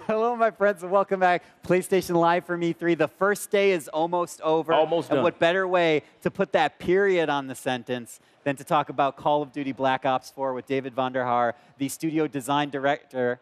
Hello, my friends, and welcome back. PlayStation Live from E3. The first day is almost over. Almost done. And what better way to put that period on the sentence than to talk about Call of Duty Black Ops 4 with David Vonderhaar, the studio design director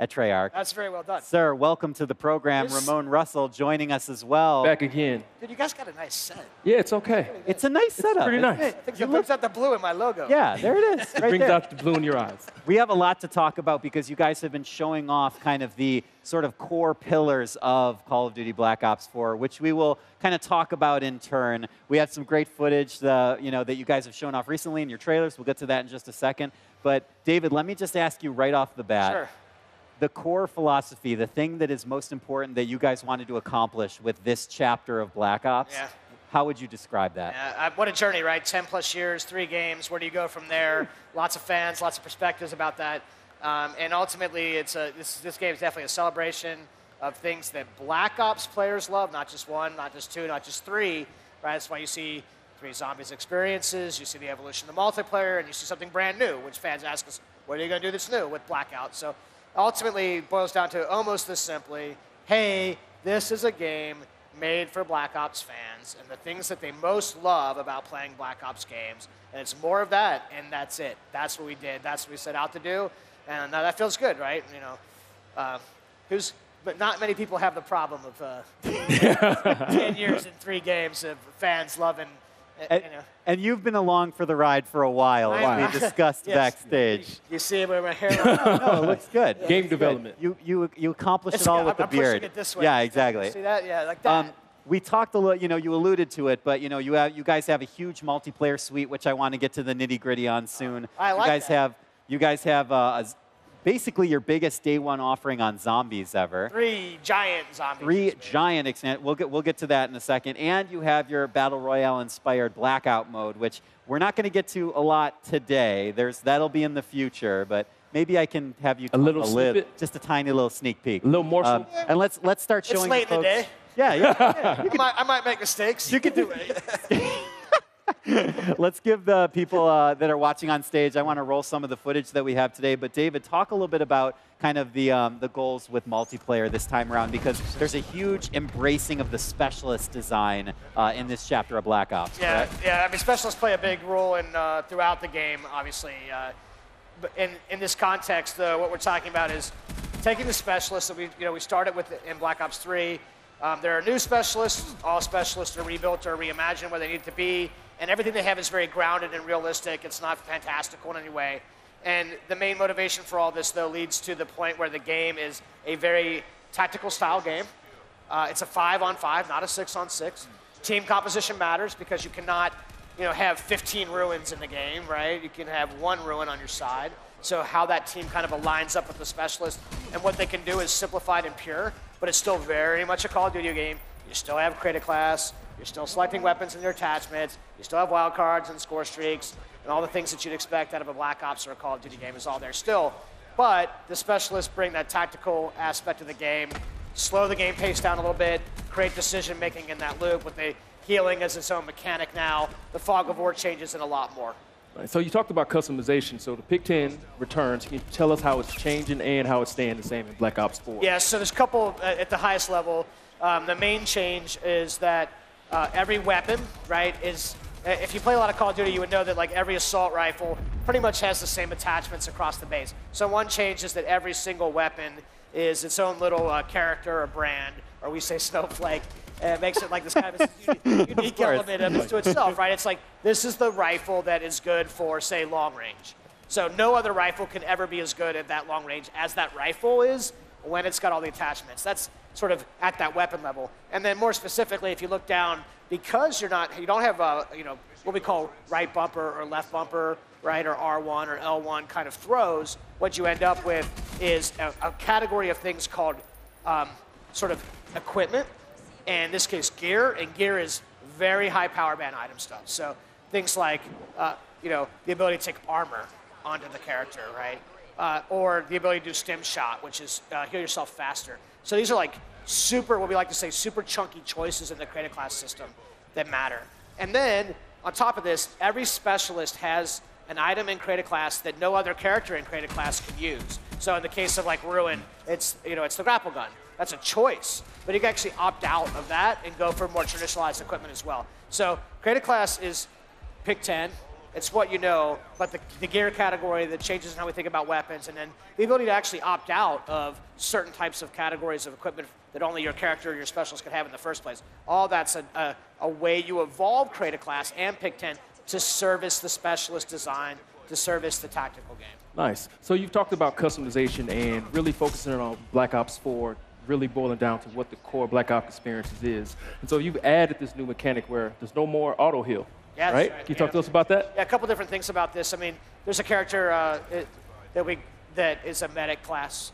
at Treyarch. That's very well done. Sir, welcome to the program. Ramon Russell joining us as well. Back again. Dude, you guys got a nice set. Yeah, it's okay. It's a nice setup. pretty isn't nice. it? I think it brings out the blue in my logo. Yeah, there it is. Right Brings there. out the blue in your eyes. We have a lot to talk about because you guys have been showing off kind of the sort of core pillars of Call of Duty Black Ops 4, which we will kind of talk about in turn. We had some great footage that you guys have shown off recently in your trailers. We'll get to that in just a second. But David, let me just ask you right off the bat. Sure. The core philosophy, the thing that is most important that you guys wanted to accomplish with this chapter of Black Ops, Yeah. how would you describe that? What a journey, right? 10 plus years, 3 games. Where do you go from there? Lots of fans, lots of perspectives about that. And ultimately, this game is definitely a celebration of things that Black Ops players love, not just 1, not just 2, not just 3. Right? That's why you see 3 Zombies experiences, you see the evolution of the multiplayer, and you see something brand new, which fans ask us, what are you going to do that's new with Blackout? So ultimately, it boils down to almost this simply, hey, this is a game made for Black Ops fans, and the things that they most love about playing Black Ops games, and it's more of that, and that's it. That's what we did. That's what we set out to do, and that feels good, right? But not many people have the problem of 10 years and 3 games of fans loving. And you've been along for the ride for a while, as we discussed Yes. backstage. You see it with my hair. No, it looks good. Game It's development. good. You accomplished it all with the I'm beard. pushing it this way. Yeah, exactly. See that? Yeah, like that. We talked a little, you alluded to it, but you guys have a huge multiplayer suite, which I want to get to the nitty gritty on soon. I like that. You guys have basically your biggest day one offering on zombies ever. 3 giant zombies. 3 giant extent. We'll get to that in a second. And you have your Battle Royale inspired Blackout mode, which we're not going to get to a lot today. That'll be in the future, but maybe I can have you talk just a tiny little sneak peek. A little morsel. And let's start showing It's late in the folks. day. Yeah. I might make mistakes. You could do it. Let's give the people that are watching on stage, I want to roll some of the footage that we have today. But David, talk a little bit about kind of the goals with multiplayer this time around, because there's a huge embracing of the specialist design in this chapter of Black Ops. Yeah, correct? yeah. I mean, specialists play a big role in throughout the game, obviously. But in this context, what we're talking about is taking the specialists that we started with in Black Ops 3. There are new specialists. All specialists are rebuilt or reimagined where they need to be. And everything they have is very grounded and realistic. It's not fantastical in any way. And the main motivation for all this, though, leads to the point where the game is a very tactical style game. It's a 5-on-5, not a 6-on-6. Team composition matters because you cannot have 15 ruins in the game, right? You can have 1 ruin on your side. So how that team kind of aligns up with the specialist and what they can do is simplified and pure, but it's still very much a Call of Duty game. You still have create a class. You're still selecting weapons and their attachments. You still have wild cards and score streaks and all the things that you'd expect out of a Black Ops or a Call of Duty game is all there still. But the specialists bring that tactical aspect of the game, slow the game pace down a little bit, create decision making in that loop with the healing as its own mechanic now. The fog of war changes and a lot more. Right, so you talked about customization. So the Pick 10 returns. Can you tell us how it's changing and how it's staying the same in Black Ops 4? Yeah, so there's a couple at the highest level. The main change is that every weapon, right, is, if you play a lot of Call of Duty, you would know that like every assault rifle pretty much has the same attachments across the base. So one change is that every single weapon is its own little character or brand, or we say snowflake. And it makes it like this kind of unique element of it to itself, right? It's like, this is the rifle that is good for, say, long range. So no other rifle can ever be as good at that long range as that rifle is when it's got all the attachments. That's sort of at that weapon level. And then more specifically, if you look down, because you don't have what we call right bumper or left bumper, right, or R1 or L1 kind of throws, what you end up with is a category of things called sort of equipment, and in this case gear, and gear is very high power band item stuff. So things like the ability to take armor onto the character, right? Or the ability to do stim shot, which is heal yourself faster. So these are like super, what we like to say, super chunky choices in the creative class system that matter. And then on top of this, every specialist has an item in creative class that no other character in creative class can use. So in the case of like Ruin, it's the grapple gun. That's a choice, but you can actually opt out of that and go for more traditionalized equipment as well. So create a class is pick 10. It's what you know, but the gear category, the changes in how we think about weapons, and then the ability to actually opt out of certain types of categories of equipment that only your character or your specialist could have in the first place. All that's a way you evolve create a class and pick 10 to service the specialist design, to service the tactical game. Nice. So you've talked about customization and really focusing on Black Ops 4, really boiling down to what the core Black Ops experiences is. And so you've added this new mechanic where there's no more auto heal. Yeah, right? Right. Can you talk to us about that? Yeah, a couple different things about this. I mean, there's a character that is a medic class,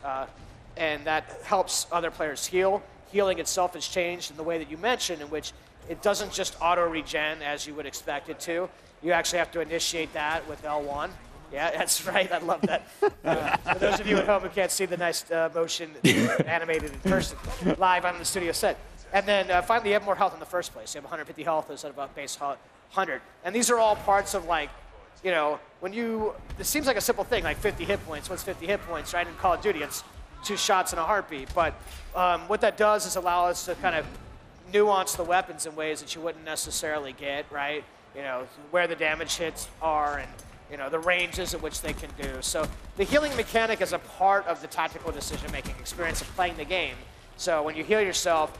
and that helps other players heal. Healing itself has changed in the way that you mentioned, in which it doesn't just auto-regen as you would expect it to. You actually have to initiate that with L1. Yeah, that's right. I love that. For those of you at home who can't see the nice motion animated in person, live on the studio set. And then finally, you have more health in the first place. You have 150 health instead of a base 100. And these are all parts of, like, when this seems like a simple thing, like 50 hit points. What's 50 hit points, right? In Call of Duty, it's 2 shots in a heartbeat. But what that does is allow us to kind of nuance the weapons in ways that you wouldn't necessarily get, right? Where the damage hits are and, the ranges at which they can do. So the healing mechanic is a part of the tactical decision-making experience of playing the game. So when you heal yourself,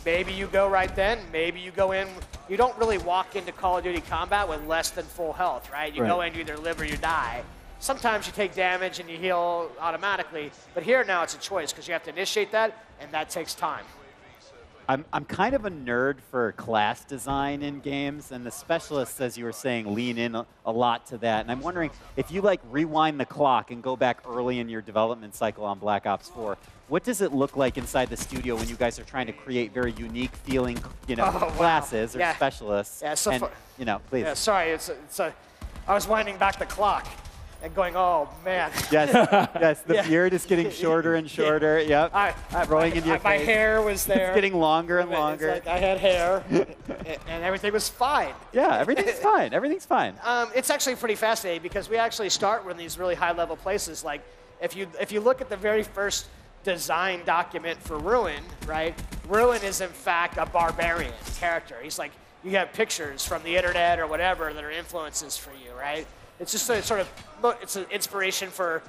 maybe you go right then, maybe you go in. You don't really walk into Call of Duty combat with less than full health, right? You go in, you either live or you die. Sometimes you take damage and you heal automatically, but here now it's a choice because you have to initiate that, and that takes time. I'm kind of a nerd for class design in games, and the specialists, as you were saying, lean in a lot to that. And I'm wondering if you rewind the clock and go back early in your development cycle on Black Ops 4, what does it look like inside the studio when you guys are trying to create very unique feeling, classes or specialists? Yeah, so please. Yeah, sorry, I was winding back the clock and going, oh man. Yes, the beard is getting shorter and shorter. Yep, rolling into your my face. hair was there. It's getting longer and longer. It's like I had hair, and everything was fine. Yeah, everything's fine. Everything's fine. It's actually pretty fascinating because we actually start in these really high-level places. Like, if you look at the very first design document for Ruin, right? Ruin is in fact a barbarian character. He's like, you have pictures from the internet or whatever that are influences for you, right? It's just it's an inspiration for,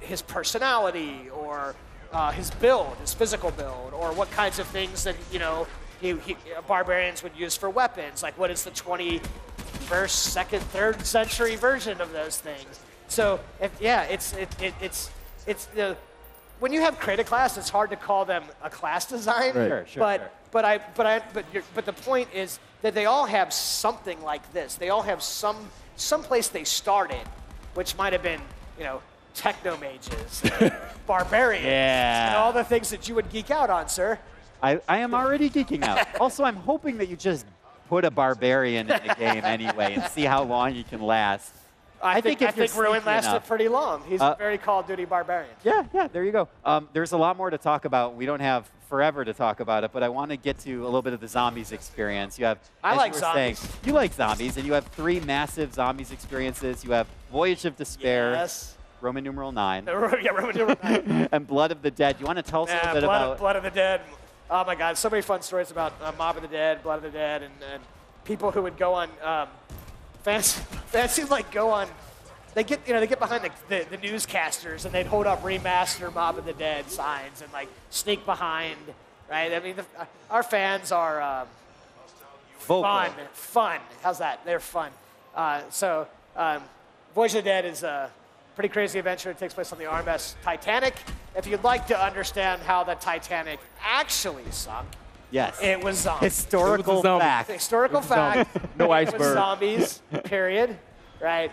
his personality or his build, his physical build, or what kinds of things that, barbarians would use for weapons. Like, what is the 21st, 2nd, 3rd century version of those things? So, when you have create a class, it's hard to call them a class design. Right. Sure. But the point is that they all have something like this. They all have some place they started, which might have been, techno mages, barbarians, and all the things that you would geek out on, sir. I am already geeking out. Also, I'm hoping that you just put a barbarian in the game anyway and see how long you can last. I think Ruin lasted enough, pretty long. He's a very Call of Duty barbarian. Yeah, there you go. There's a lot more to talk about. We don't have forever to talk about it, but I want to get to a little bit of the zombies experience. You have, I like zombies. You like zombies, and you have 3 massive zombies experiences. You have Voyage of Despair, yes. Roman numeral 9, Yeah, Roman numeral 9. and Blood of the Dead. You want to tell us a little bit about Blood of the Dead? Oh my God, so many fun stories about Mob of the Dead, Blood of the Dead, and people who would go on fans like go on. They get behind the newscasters and they'd hold up remaster Mob of the Dead signs and sneak behind, right? I mean, our fans are fun. How's that? They're fun. Voyage of the Dead is a pretty crazy adventure. It takes place on the RMS Titanic. If you'd like to understand how the Titanic actually sunk, yes, it was zombies. Historical fact. Historical fact. No It was iceberg. zombies. Period. Right.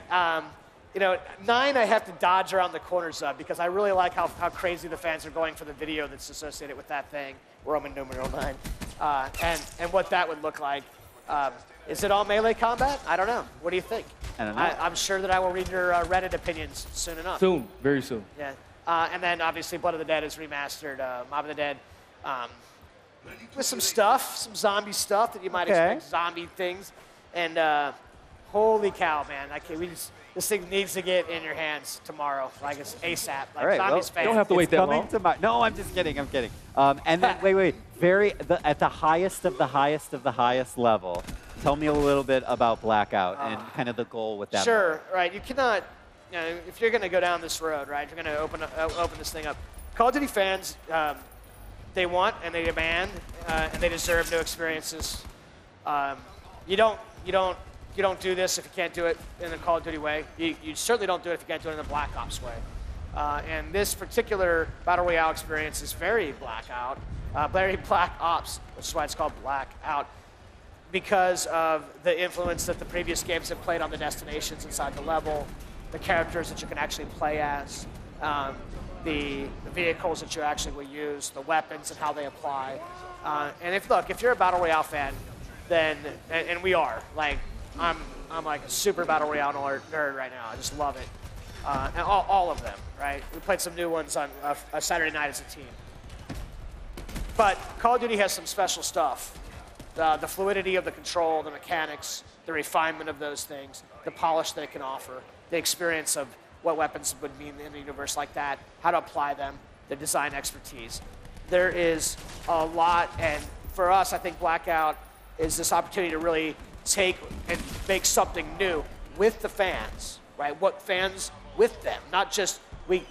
9 I have to dodge around the corners of because I really like how crazy the fans are going for the video that's associated with that thing, Roman numeral 9, and what that would look like. Is it all melee combat? I don't know. What do you think? I don't know. I'm sure that I will read your Reddit opinions soon enough. Soon, very soon. Yeah. And then obviously Blood of the Dead is remastered, Mob of the Dead, with some zombie stuff that you might expect, zombie things, and holy cow, man! this thing needs to get in your hands tomorrow. Like it's ASAP. Like All right, Zombies well, fans. You don't have to wait that long. No, I'm just kidding. I'm kidding. And then, wait. At the highest of the highest of the highest level, tell me a little bit about Blackout and kind of the goal with that. Sure, mode. right. You cannot, if you're going to go down this road, right, if you're going to open this thing up. Call of Duty fans, they want and they demand and they deserve new experiences. You don't do this if you can't do it in the Call of Duty way. You certainly don't do it if you can't do it in the Black Ops way. And this particular Battle Royale experience is very Blackout, very Black Ops, which is why it's called Blackout, because of the influence that the previous games have played on the destinations inside the level, the characters that you can actually play as, the vehicles that you actually will use, the weapons and how they apply. And if you're a Battle Royale fan, then, and we are, like, I'm like a super Battle Royale nerd right now. I just love it. And all of them, right? We played some new ones on a Saturday night as a team. But Call of Duty has some special stuff. The fluidity of the control, the mechanics, the refinement of those things, the polish that it can offer, the experience of what weapons would mean in a universe like that, how to apply them, the design expertise. There is a lot, and for us, I think Blackout is this opportunity to really take and make something new with the fans, right? What fans with them, not just we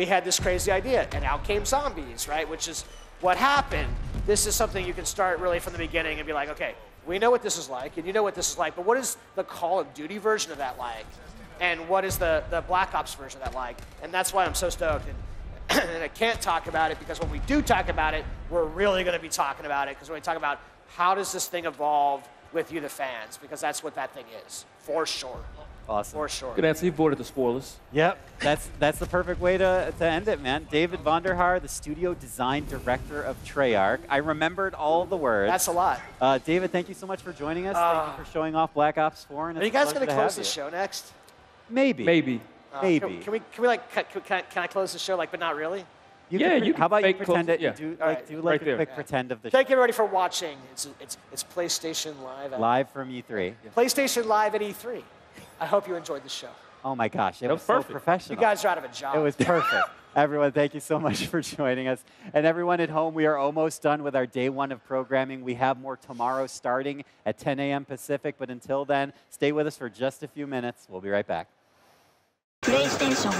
had this crazy idea and out came zombies, right? Which is what happened. This is something you can start really from the beginning and be like, okay, we know what this is like, and you know what this is like, but what is the Call of Duty version of that like? And what is the Black Ops version of that like? And that's why I'm so stoked. And I can't talk about it because when we do talk about it, we're really going to be talking about it because when we talk about how does this thing evolve with you, the fans, because that's what that thing is, for sure. Awesome. For sure. Good answer. You avoided the spoilers. Yep, that's the perfect way to end it, man. David Vonderhaar, the studio design director of Treyarch. I remembered all the words. That's a lot. David, thank you so much for joining us. Thank you for showing off Black Ops 4. And Are you guys going to close the show next? Maybe. Maybe. Maybe. Can we like, can I close the show, like, but not really? You can how about you fake pretend close- it? yeah. Do Right. do like Right a there. quick pretend of the show. Thank you, everybody, for watching. It's PlayStation Live. Live from E3. PlayStation Live at E3. I hope you enjoyed the show. Oh my gosh, it That was was so perfect. professional. You guys are out of a job. It was perfect. Everyone, thank you so much for joining us. And everyone at home, we are almost done with our day one of programming. We have more tomorrow starting at 10 a.m. Pacific. But until then, stay with us for just a few minutes. We'll be right back. PlayStation